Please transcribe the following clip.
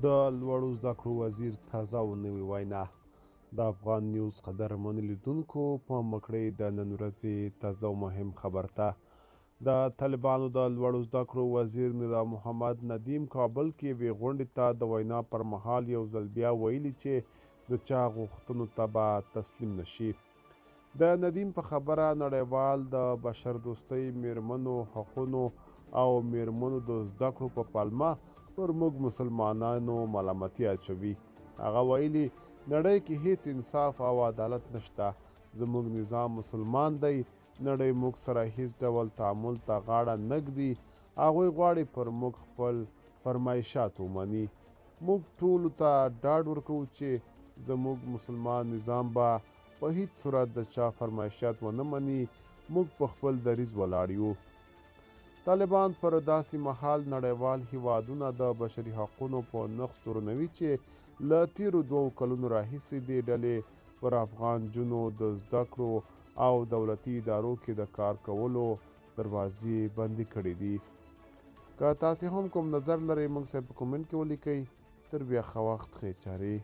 د لوړو زده کړو وزیر تازه او نوې وینا. د افغان نیوز قدرمنو لیدونکو پام وکړئ د نن ورځې تازه او مهم خبر ته. د طالبانو د لوړو زده کړو وزیر نظام محمد ندیم کابل کې یوې غونډې ته د وینا پر مهال یو ځل بیا ویلي چې د چا غوښتنو ته به تسلیم نشي. د ندیم په خبره نړیوال د بشردوستۍ، میرمنو حقونو او میرمنو د زده کړو په پلمه پر موږ مسلمانانو ملامتي اچوي. هغه ویلي نړۍ کې هیڅ انصاف او عدالت نشته. زموږ نظام مسلمان دی. نړۍ موږ سره هیڅ ډول تعامل ته غاړه نه ږدي. هغوی غواړي پر موږ خپل فرمایشات ومني. موږ ټولو ته ډاډ ورکوو چې زموږ مسلمان نظام به په هیڅ صورت د چا فرمایشات ونه مني. موږ په خپل دریځ ولاړ یو. طالبان پر داسې مهال نړیوال هیوادونه د بشري حقونو په نقض تورنوي چې له تیرو 2 کلونو راهیسې دې ډلې پر افغان نجونو د زده کړو او دولتي ادارو کې د کار کولو دروازې بندي کړې دي. که تاسې هم کوم نظر لرئ موږ سره په کومنټ کې ولیکئ. تر بیا ښه وخت ښې چارې.